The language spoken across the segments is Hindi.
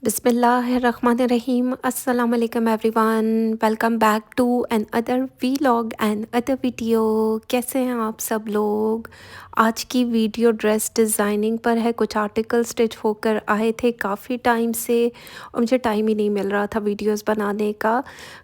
बिस्मिल्लाहिर्रहमानिर्रहीम अस्सलाम वालेकुम everyone. Welcome back to another vlog and other video. कैसे हैं आप सब लोग? आज की वीडियो ड्रेस डिज़ाइनिंग पर है। कुछ आर्टिकल स्टिच होकर आए थे काफ़ी टाइम से और मुझे टाइम ही नहीं मिल रहा था वीडियोस बनाने का।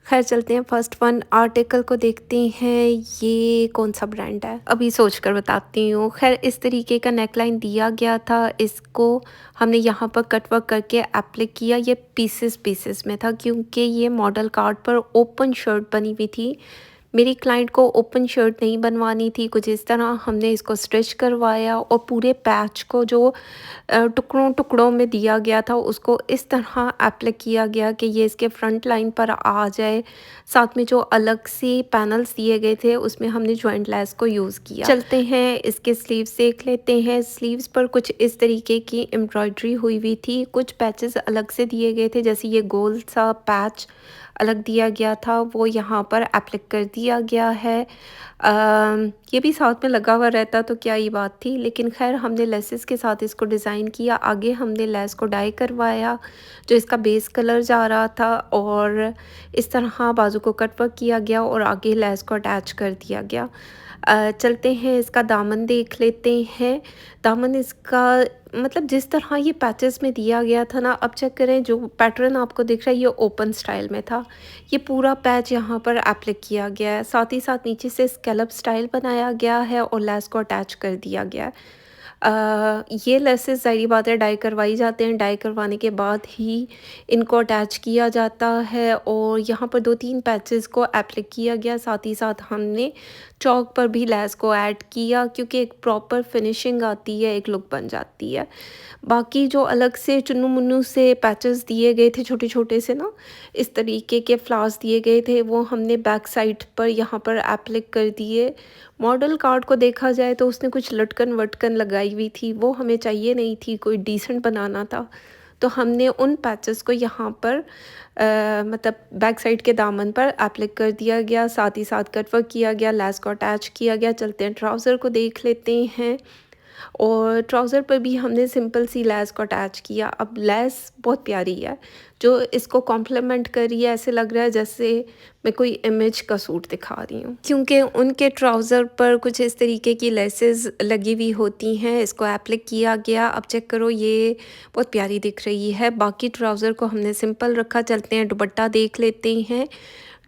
खैर चलते हैं, फर्स्ट वन आर्टिकल को देखते हैं। ये कौन सा ब्रांड है अभी सोच कर बताती हूँ। खैर इस तरीके का नेकलाइन दिया गया था, इसको हमने यहाँ पर कट वर्क करके एप्लिक किया। ये पीसेस में था क्योंकि ये मॉडल कार्ड पर ओपन शर्ट बनी हुई थी। मेरी क्लाइंट को ओपन शर्ट नहीं बनवानी थी। कुछ इस तरह हमने इसको स्टिच करवाया और पूरे पैच को जो टुकड़ों टुकड़ों में दिया गया था उसको इस तरह एप्लिक किया गया कि ये इसके फ्रंट लाइन पर आ जाए। साथ में जो अलग से पैनल्स दिए गए थे उसमें हमने जॉइंट लेस को यूज़ किया। चलते हैं इसके स्लीव्स देख लेते हैं। स्लीव्स पर कुछ इस तरीके की एम्ब्रॉयडरी हुई हुई थी। कुछ पैचेस अलग से दिए गए थे, जैसे ये गोल सा पैच अलग दिया गया था वो यहाँ पर एप्लिक कर दिया गया है। ये भी साथ में लगा हुआ रहता तो क्या ही बात थी, लेकिन खैर हमने लेसेस के साथ इसको डिज़ाइन किया। आगे हमने लेस को डाई करवाया जो इसका बेस कलर जा रहा था और इस तरह बाजू को कट वर्क किया गया और आगे लेस को अटैच कर दिया गया। चलते हैं इसका दामन देख लेते हैं। दामन इसका मतलब जिस तरह ये पैचेस में दिया गया था ना, अब चेक करें जो पैटर्न आपको दिख रहा है ये ओपन स्टाइल में था। ये पूरा पैच यहाँ पर एप्लिक किया गया है, साथ ही साथ नीचे से स्कैलप स्टाइल बनाया गया है और लेस को अटैच कर दिया गया है। ये लेसेस ज़ाहिर बात है डाई करवाई जाते हैं, डाई करवाने के बाद ही इनको अटैच किया जाता है और यहाँ पर 2-3 पैचेस को एप्लिक किया गया। साथ ही साथ हमने चौक पर भी लेस को ऐड किया क्योंकि एक प्रॉपर फिनिशिंग आती है, एक लुक बन जाती है। बाकी जो अलग से चुन्नू मुन्नू से पैचेस दिए गए थे छोटे छोटे से ना, इस तरीके के फ्लावर्स दिए गए थे, वो हमने बैक साइड पर यहाँ पर एप्लिक कर दिए। मॉडल कार्ड को देखा जाए तो उसने कुछ लटकन वटकन लगाई हुई थी, वो हमें चाहिए नहीं थी, कोई डिसेंट बनाना था। तो हमने उन पैचेस को यहाँ पर मतलब बैक साइड के दामन पर एप्लिक कर दिया गया। साथ ही साथ कट वर्क किया गया, लेस को अटैच किया गया। चलते हैं ट्राउज़र को देख लेते हैं और ट्राउज़र पर भी हमने सिंपल सी लेस को अटैच किया। अब लेस बहुत प्यारी है जो इसको कॉम्प्लीमेंट कर रही है, ऐसे लग रहा है जैसे मैं कोई इमेज का सूट दिखा रही हूँ क्योंकि उनके ट्राउज़र पर कुछ इस तरीके की लेसेस लगी हुई होती हैं। इसको एप्लिक किया गया। अब चेक करो, ये बहुत प्यारी दिख रही है। बाकी ट्राउज़र को हमने सिंपल रखा। चलते हैं दुपट्टा देख लेते हैं।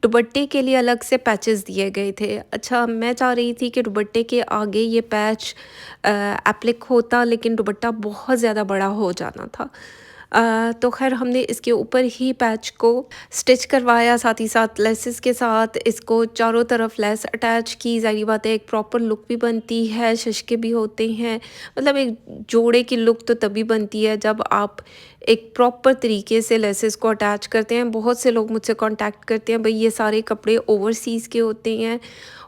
दुपट्टे के लिए अलग से पैचेस दिए गए थे। अच्छा, मैं चाह रही थी कि दुपट्टे के आगे ये पैच एप्लिक होता, लेकिन दुपट्टा बहुत ज़्यादा बड़ा हो जाना था। तो खैर हमने इसके ऊपर ही पैच को स्टिच करवाया, साथ ही साथ लेसेस के साथ इसको चारों तरफ लेस अटैच की। ज़ाहिर बात है एक प्रॉपर लुक भी बनती है, शशके भी होते हैं। मतलब एक जोड़े की लुक तो तभी बनती है जब आप एक प्रॉपर तरीके से लेसेस को अटैच करते हैं। बहुत से लोग मुझसे कांटेक्ट करते हैं, भाई ये सारे कपड़े ओवरसीज़ के होते हैं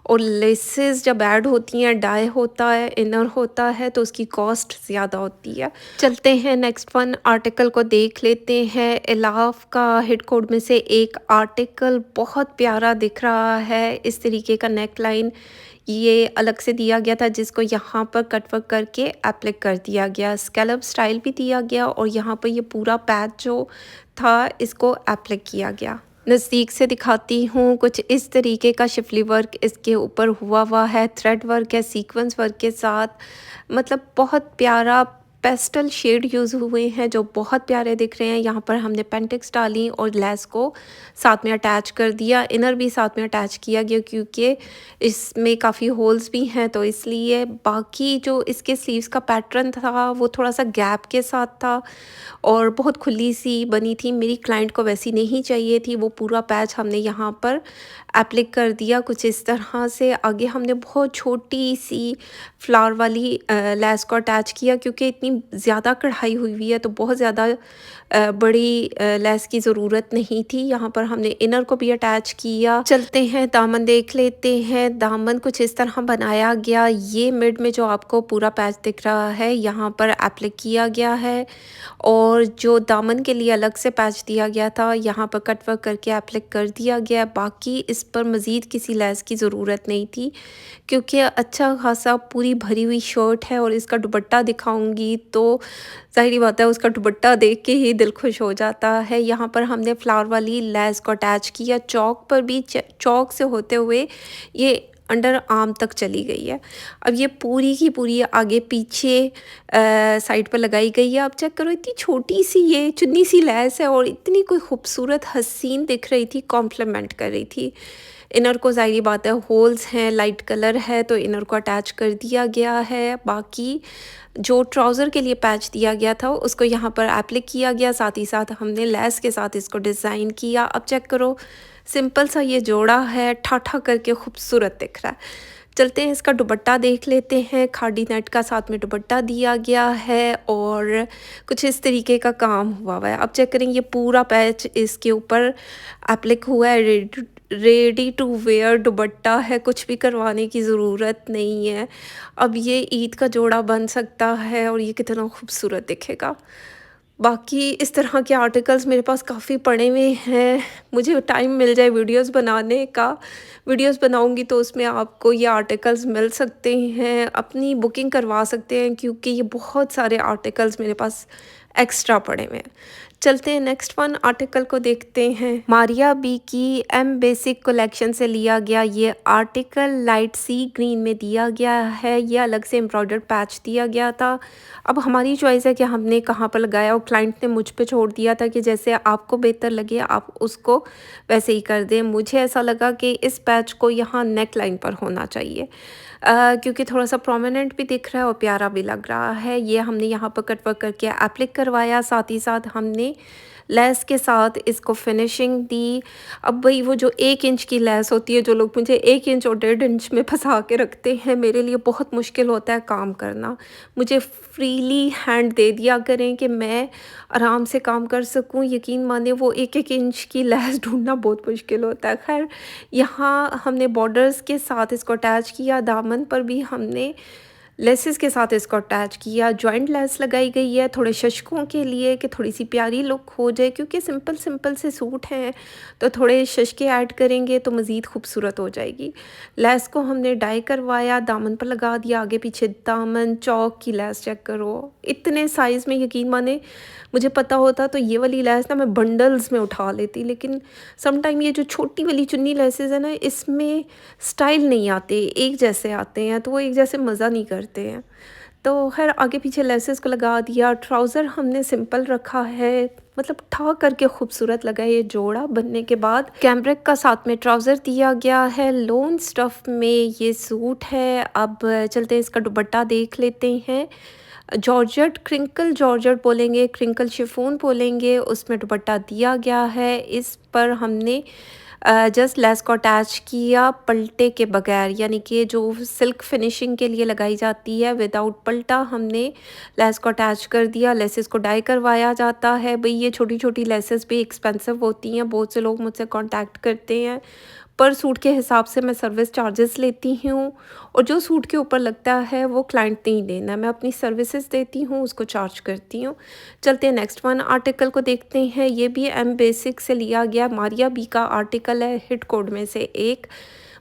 और लेसेस जब ऐड होती हैं, डाई होता है, इनर होता है, तो उसकी कॉस्ट ज़्यादा होती है। चलते हैं नेक्स्ट वन आर्टिकल को देख लेते हैं। एलाफ का हिट कोड में से एक आर्टिकल बहुत प्यारा दिख रहा है। इस तरीके का नेक लाइन ये अलग से दिया गया था जिसको यहाँ पर कट वर्क करके एप्लिक कर दिया गया। स्कैलप स्टाइल भी दिया गया और यहाँ पर ये पूरा पैच जो था इसको एप्लिक किया गया। नज़दीक से दिखाती हूँ। कुछ इस तरीके का शिफली वर्क इसके ऊपर हुआ है, थ्रेड वर्क है सीक्वेंस वर्क के साथ। मतलब बहुत प्यारा पेस्टल शेड यूज़ हुए हैं जो बहुत प्यारे दिख रहे हैं। यहाँ पर हमने पेंटिक्स डाली और लेस को साथ में अटैच कर दिया। इनर भी साथ में अटैच किया गया क्योंकि इसमें काफ़ी होल्स भी हैं, तो इसलिए। बाकी जो इसके स्लीव्स का पैटर्न था वो थोड़ा सा गैप के साथ था और बहुत खुली सी बनी थी। मेरी क्लाइंट को वैसी नहीं चाहिए थी। वो पूरा पैच हमने यहाँ पर एप्लिक कर दिया कुछ इस तरह से। आगे हमने बहुत छोटी सी फ्लावर वाली लेस को अटैच किया क्योंकि इतनी ज़्यादा कढ़ाई हुई है तो बहुत ज़्यादा बड़ी लेस की ज़रूरत नहीं थी। यहाँ पर हमने इनर को भी अटैच किया। चलते हैं दामन देख लेते हैं। दामन कुछ इस तरह बनाया गया। ये मिड में जो आपको पूरा पैच दिख रहा है यहाँ पर एप्लिक किया गया है और जो दामन के लिए अलग से पैच दिया गया था यहाँ पर कट वर्क करके एप्लिक कर दिया गया। बाकी इस पर मज़ीद किसी लेस की ज़रूरत नहीं थी क्योंकि अच्छा खासा पूरी भरी हुई शर्ट है और इसका दुपट्टा दिखाऊंगी तो ज़ाहिर-सी बात है उसका दुपट्टा देख के ही दिल खुश हो जाता है। यहाँ पर हमने फ्लावर वाली लेस को अटैच किया, चौक पर भी चौक से होते हुए ये अंडर आर्म तक चली गई है। अब ये पूरी की पूरी आगे पीछे साइड पर लगाई गई है। अब चेक करो, इतनी छोटी सी ये चुन्नी सी लेस है और इतनी कोई खूबसूरत हसीन दिख रही थी, कॉम्प्लीमेंट कर रही थी। इनर को ज़ाहिर बात है होल्स हैं, लाइट कलर है तो इनर को अटैच कर दिया गया है। बाकी जो ट्राउज़र के लिए पैच दिया गया था उसको यहाँ पर एप्लिक किया गया, साथ ही साथ हमने लेस के साथ इसको डिज़ाइन किया। अब चेक करो, सिंपल सा ये जोड़ा है, ठा-ठा करके खूबसूरत दिख रहा है। चलते हैं इसका दुपट्टा देख लेते हैं। खादी नेट का साथ में दुपट्टा दिया गया है और कुछ इस तरीके का काम हुआ हुआ है। अब चेक करें, ये पूरा पैच इसके ऊपर एप्लिक हुआ है। रेडी टू वेयर दुपट्टा है, कुछ भी करवाने की ज़रूरत नहीं है। अब ये ईद का जोड़ा बन सकता है और ये कितना खूबसूरत दिखेगा। बाकी इस तरह के आर्टिकल्स मेरे पास काफ़ी पड़े हुए हैं। मुझे टाइम मिल जाए वीडियोस बनाने का, वीडियोस बनाऊंगी तो उसमें आपको ये आर्टिकल्स मिल सकते हैं, अपनी बुकिंग करवा सकते हैं क्योंकि ये बहुत सारे आर्टिकल्स मेरे पास एक्स्ट्रा पड़े हुए हैं। चलते हैं नेक्स्ट वन आर्टिकल को देखते हैं। मारिया बी की एम बेसिक कलेक्शन से लिया गया ये आर्टिकल लाइट सी ग्रीन में दिया गया है। ये अलग से एम्ब्रॉयडर्ड पैच दिया गया था। अब हमारी चॉइस है कि हमने कहाँ पर लगाया और क्लाइंट ने मुझ पे छोड़ दिया था कि जैसे आपको बेहतर लगे आप उसको वैसे ही कर दें। मुझे ऐसा लगा कि इस पैच को यहाँ नेक लाइन पर होना चाहिए क्योंकि थोड़ा सा प्रोमिनेंट भी दिख रहा है और प्यारा भी लग रहा है। ये हमने यहाँ पर कटवर्क करके एप्लिक करवाया, साथ ही साथ हमने लेस के साथ इसको फिनिशिंग दी। अब भाई वो जो 1 इंच की लेस होती है, जो लोग मुझे 1 इंच और 1.5 इंच में फंसा के रखते हैं, मेरे लिए बहुत मुश्किल होता है काम करना। मुझे फ्रीली हैंड दे दिया करें कि मैं आराम से काम कर सकूं। यकीन माने वो 1-1 इंच की लेस ढूंढना बहुत मुश्किल होता है। खैर, यहाँ हमने बॉर्डर्स के साथ इसको अटैच किया, दामन पर भी हमने लेसेस के साथ इसको अटैच किया। जॉइंट लेस लगाई गई है थोड़े शशकों के लिए कि थोड़ी सी प्यारी लुक हो जाए, क्योंकि सिंपल सिंपल से सूट हैं तो थोड़े शशके ऐड करेंगे तो मज़ीद खूबसूरत हो जाएगी। लेस को हमने डाई करवाया, दामन पर लगा दिया, आगे पीछे दामन, चौक की लेस चेक करो इतने साइज़ में। यकीन माने मुझे पता होता तो ये वाली लेस ना मैं बंडल्स में उठा लेती, लेकिन समटाइम ये जो छोटी वाली चुन्नी लेसेस है ना, इसमें स्टाइल नहीं आते, एक जैसे आते हैं तो वो एक जैसे मज़ा नहीं करते हैं। तो खैर आगे पीछे लेसेस को लगा दिया। ट्राउज़र हमने सिंपल रखा है, मतलब ठा करके खूबसूरत लगा है। ये जोड़ा बनने के बाद कैम्ब्रिक का साथ में ट्राउज़र दिया गया है। लोन स्टफ़ में ये सूट है। अब चलते हैं इसका दुपट्टा देख लेते हैं। जॉर्जेट, क्रिंकल जॉर्जेट बोलेंगे, क्रिंकल शिफॉन बोलेंगे, उसमें दुपट्टा दिया गया है। इस पर हमने जस्ट लेस को अटैच किया पलटे के बगैर, यानी कि जो सिल्क फिनिशिंग के लिए लगाई जाती है विदाउट पलटा, हमने लेस को अटैच कर दिया। लेसेस को डाई करवाया जाता है। भाई ये छोटी छोटी लेसेस भी एक्सपेंसिव होती हैं, बहुत से लोग मुझसे कांटेक्ट करते हैं। पर सूट के हिसाब से मैं सर्विस चार्जेस लेती हूँ और जो सूट के ऊपर लगता है वो क्लाइंट नहीं देना, मैं अपनी सर्विसेज देती हूँ, उसको चार्ज करती हूँ। चलते हैं नेक्स्ट वन आर्टिकल को देखते हैं। ये भी एम बेसिक से लिया गया मारिया बी का आर्टिकल है, हिट कोड में से एक।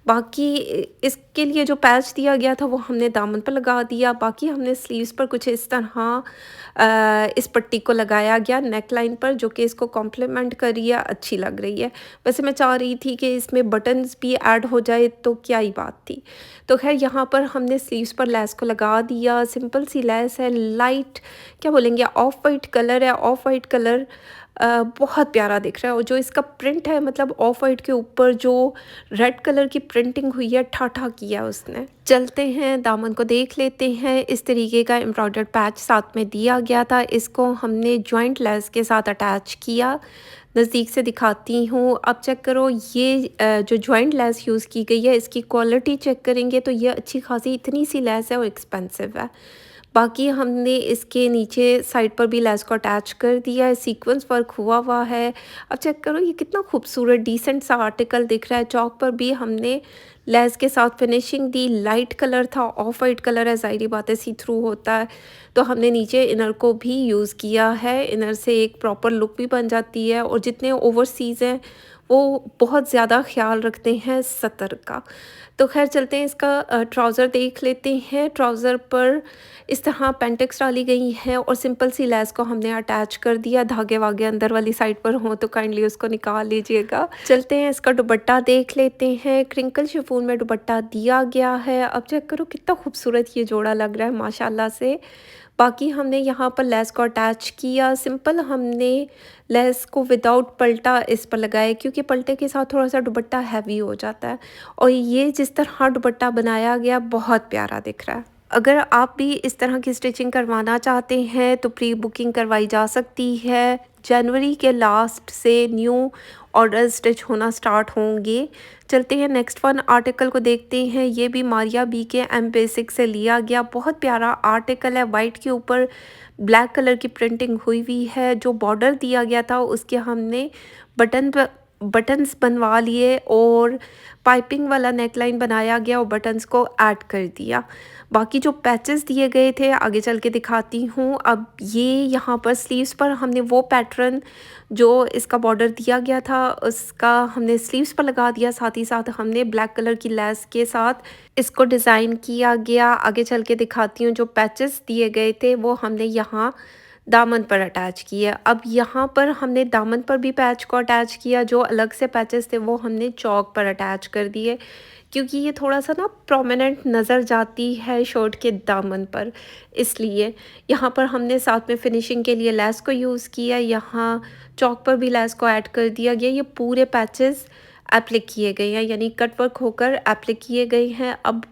बाकी इसके लिए जो पैच दिया गया था वो हमने दामन पर लगा दिया। बाकी हमने स्लीव्स पर कुछ इस तरह इस पट्टी को लगाया गया नेक लाइन पर, जो कि इसको कॉम्प्लीमेंट कर रही है, अच्छी लग रही है। वैसे मैं चाह रही थी कि इसमें बटन्स भी ऐड हो जाए तो क्या ही बात थी। तो खैर यहाँ पर हमने स्लीव्स पर लेस को लगा दिया। सिंपल सी लेस है, लाइट क्या बोलेंगे, ऑफ वाइट कलर है। ऑफ वाइट कलर बहुत प्यारा दिख रहा है और जो इसका प्रिंट है, मतलब ऑफ वाइट के ऊपर जो रेड कलर की प्रिंटिंग हुई है, ठा किया उसने। चलते हैं दामन को देख लेते हैं। इस तरीके का एम्ब्रॉयडर्ड पैच साथ में दिया गया था, इसको हमने जॉइंट लेस के साथ अटैच किया। नज़दीक से दिखाती हूँ। अब चेक करो, ये जो जॉइंट लेस यूज़ की गई है, इसकी क्वालिटी चेक करेंगे तो ये अच्छी खासी इतनी सी लेस है और एक्सपेंसिव है। बाकी हमने इसके नीचे साइड पर भी लेस को अटैच कर दिया है, सीक्वेंस वर्क हुआ हुआ है। अब चेक करो ये कितना खूबसूरत डिसेंट सा आर्टिकल दिख रहा है। चौक पर भी हमने लेस के साथ फिनिशिंग दी। लाइट कलर था, ऑफ वाइट कलर है, ज़ाहिर बात है सी थ्रू होता है तो हमने नीचे इनर को भी यूज़ किया है। इनर से एक प्रॉपर लुक भी बन जाती है और जितने ओवरसीज़ हैं वो बहुत ज़्यादा ख़्याल रखते हैं सतर का। तो ख़ैर चलते हैं इसका ट्राउज़र देख लेते हैं। ट्राउज़र पर इस तरह पेंटेक्स डाली गई हैं और सिंपल सी लेस को हमने अटैच कर दिया। धागे वागे अंदर वाली साइड पर हों तो काइंडली उसको निकाल लीजिएगा। चलते हैं इसका दुपट्टा देख लेते हैं। क्रिंकल शिफॉन में दुपट्टा दिया गया है। अब चेक करो कितना खूबसूरत ये जोड़ा लग रहा है माशाल्लाह से। बाकी हमने यहाँ पर लेस को अटैच किया। सिंपल हमने लेस को विदाउट पलटा इस पर लगाया क्योंकि पलटे के साथ थोड़ा सा दुपट्टा हैवी हो जाता है और ये जिस तरह दुपट्टा बनाया गया बहुत प्यारा दिख रहा है। अगर आप भी इस तरह की स्टिचिंग करवाना चाहते हैं तो प्री बुकिंग करवाई जा सकती है। जनवरी के लास्ट से न्यू ऑर्डर स्टिच होना स्टार्ट होंगे। चलते हैं नेक्स्ट वन आर्टिकल को देखते हैं। ये भी मारिया बी के एम बेसिक से लिया गया बहुत प्यारा आर्टिकल है। वाइट के ऊपर ब्लैक कलर की प्रिंटिंग हुई हुई है। जो बॉर्डर दिया गया था उसके हमने बटन्स बनवा लिए और पाइपिंग वाला नेकलाइन बनाया गया और बटन्स को ऐड कर दिया। बाकी जो पैचेस दिए गए थे आगे चल के दिखाती हूँ। अब ये यहाँ पर स्लीव्स पर हमने वो पैटर्न जो इसका बॉर्डर दिया गया था उसका हमने स्लीव्स पर लगा दिया। साथ ही साथ हमने ब्लैक कलर की लेस के साथ इसको डिज़ाइन किया गया। आगे चल के दिखाती हूँ। जो पैचेस दिए गए थे वो हमने यहाँ दामन पर अटैच किया। अब यहाँ पर हमने दामन पर भी पैच को अटैच किया। जो अलग से पैचेस थे वो हमने चौक पर अटैच कर दिए क्योंकि ये थोड़ा सा ना प्रोमिनेंट नज़र जाती है शर्ट के दामन पर, इसलिए यहाँ पर हमने साथ में फिनिशिंग के लिए लेस को यूज़ किया। यहाँ चौक पर भी लेस को ऐड कर दिया गया। ये पूरे पैचेस एप्लिक किए गए हैं यानी कट वर्क होकर एप्लिक किए गए हैं। अब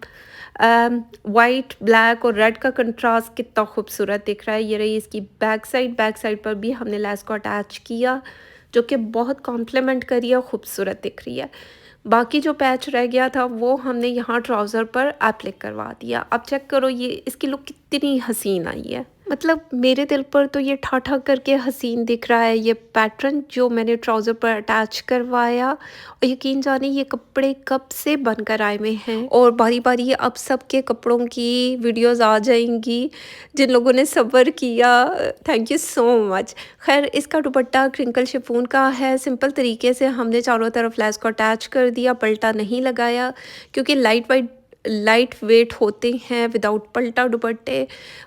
वाइट ब्लैक और रेड का कंट्रास्ट कितना खूबसूरत दिख रहा है। ये रही इसकी बैक साइड पर भी हमने लेस को अटैच किया जो कि बहुत कॉम्प्लीमेंट करी है, खूबसूरत दिख रही है। बाकी जो पैच रह गया था वो हमने यहाँ ट्राउज़र पर एप्लिक करवा दिया। अब चेक करो ये इसकी लुक कितनी हसीन आई है। मतलब मेरे दिल पर तो ये ठा करके हसीन दिख रहा है ये पैटर्न जो मैंने ट्राउज़र पर अटैच करवाया। और यकीन जाने ये कपड़े कब से बनकर आए हुए हैं और बारी बारी अब सबके कपड़ों की वीडियोस आ जाएंगी जिन लोगों ने सब्र किया। Thank you so much. खैर इसका दुपट्टा क्रिंकल शिफॉन का है। सिंपल तरीके से हमने चारों तरफ लेस को अटैच कर दिया। पलटा नहीं लगाया क्योंकि लाइट वेट होते हैं विदाउट पलटा दुपट्टे।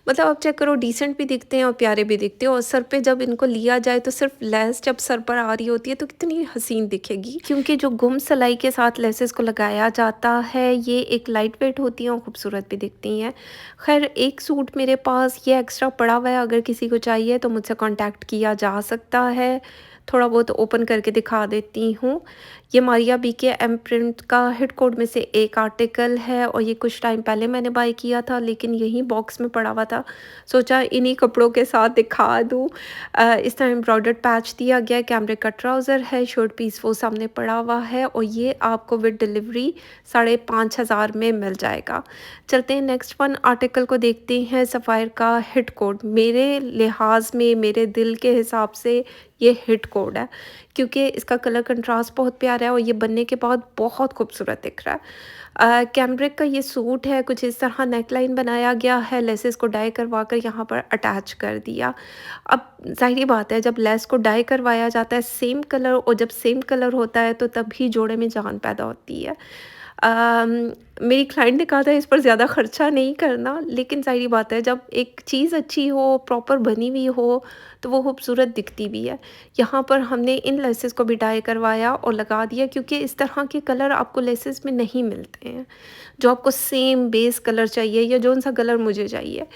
मतलब आप चेक करो डिसेंट भी दिखते हैं और प्यारे भी दिखते हैं और सर पे जब इनको लिया जाए तो सिर्फ लेस जब सर पर आ रही होती है तो कितनी हसीन दिखेगी क्योंकि जो गुम सिलाई के साथ लेसेस को लगाया जाता है ये एक लाइट वेट होती हैं और खूबसूरत भी दिखती हैं। खैर एक सूट मेरे पास ये एक्स्ट्रा पड़ा हुआ है, अगर किसी को चाहिए तो मुझसे कॉन्टैक्ट किया जा सकता है। थोड़ा बहुत ओपन करके दिखा देती हूँ। ये मारिया बी के एम प्रिंट का हिट कोड में से एक आर्टिकल है और ये कुछ टाइम पहले मैंने बाय किया था लेकिन यही बॉक्स में पड़ा हुआ था, सोचा इन्हीं कपड़ों के साथ दिखा दूँ। इस तरह एम्ब्रॉयडर्ड पैच दिया गया। कैमरे का ट्राउज़र है, शर्ट पीस वो सामने पड़ा हुआ है और ये आपको विद डिलीवरी 5,500 में मिल जाएगा। चलते हैं नेक्स्ट वन आर्टिकल को देखते हैं। सफ़ायर का हिट कोड मेरे लिहाज में मेरे दिल के हिसाब से ये हिट कोड है क्योंकि इसका कलर कंट्रास्ट बहुत प्यारा है और ये बनने के बाद बहुत खूबसूरत दिख रहा है। कैमब्रिक का ये सूट है। कुछ इस तरह नेकलाइन बनाया गया है। लेसेस को डाई करवा कर यहाँ पर अटैच कर दिया। अब ज़ाहिर बात है जब लेस को डाई करवाया जाता है सेम कलर और जब सेम कलर होता है तो तभी जोड़े में जान पैदा होती है। मेरी क्लाइंट ने कहा था इस पर ज़्यादा ख़र्चा नहीं करना लेकिन ज़ाहिर बात है जब एक चीज़ अच्छी हो प्रॉपर बनी हुई हो तो वो खूबसूरत दिखती भी है। यहाँ पर हमने इन लेसेस को भी डाई करवाया और लगा दिया क्योंकि इस तरह के कलर आपको लेसेस में नहीं मिलते हैं जो आपको सेम बेस कलर चाहिए या जो सा कलर मुझे चाहिए।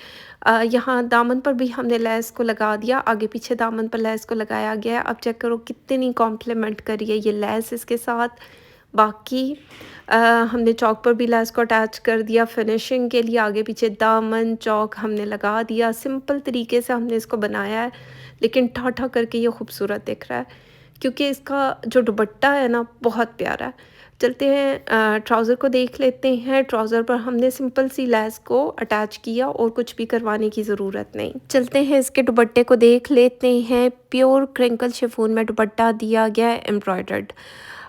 यहाँ दामन पर भी हमने लेस को लगा दिया। आगे पीछे दामन पर लेस को लगाया गया। अब चेक करो कितनी कॉम्प्लीमेंट करी है ये लेस इसके साथ। बाकी हमने चौक पर भी लेस को अटैच कर दिया फिनिशिंग के लिए। आगे पीछे दामन चौक हमने लगा दिया। सिंपल तरीके से हमने इसको बनाया है लेकिन ठा करके ये खूबसूरत दिख रहा है क्योंकि इसका जो दुपट्टा है ना बहुत प्यारा है। चलते हैं ट्राउज़र को देख लेते हैं। ट्राउज़र पर हमने सिंपल सी लेस को अटैच किया और कुछ भी करवाने की ज़रूरत नहीं। चलते हैं इसके दुपट्टे को देख लेते हैं। प्योर क्रिंकल शिफॉन में दुपट्टा दिया गया है एम्ब्रॉयडर्ड।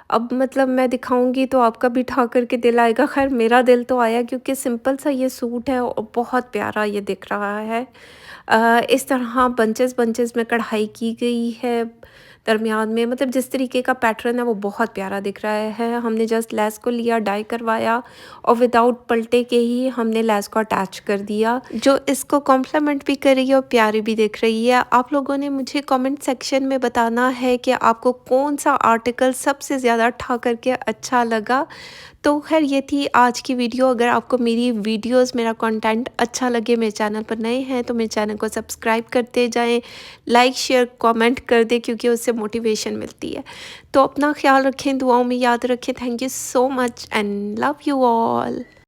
अब मतलब मैं दिखाऊँगी तो आपका भी ठा कर के दिल आएगा। ख़ैर मेरा दिल तो आया क्योंकि सिंपल सा ये सूट है और बहुत प्यारा ये दिख रहा है। इस तरह बंचेस-बंचेस में कढ़ाई की गई है दरमियान में, मतलब जिस तरीके का पैटर्न है वो बहुत प्यारा दिख रहा है। हमने जस्ट लेस को लिया, डाई करवाया और विदाउट पलटे के ही हमने लेस को अटैच कर दिया, जो इसको कॉम्प्लीमेंट भी कर रही है और प्यारी भी दिख रही है। आप लोगों ने मुझे कमेंट सेक्शन में बताना है कि आपको कौन-सा आर्टिकल सबसे ज़्यादा ठा कर के अच्छा लगा। तो ख़ैर ये थी आज की वीडियो। अगर आपको मेरी वीडियोस, मेरा कंटेंट अच्छा लगे, मेरे चैनल पर नए हैं तो मेरे चैनल को सब्सक्राइब करते जाएं, लाइक शेयर कमेंट कर दें क्योंकि उससे मोटिवेशन मिलती है। तो अपना ख्याल रखें, दुआओं में याद रखें। Thank you so much and love you all.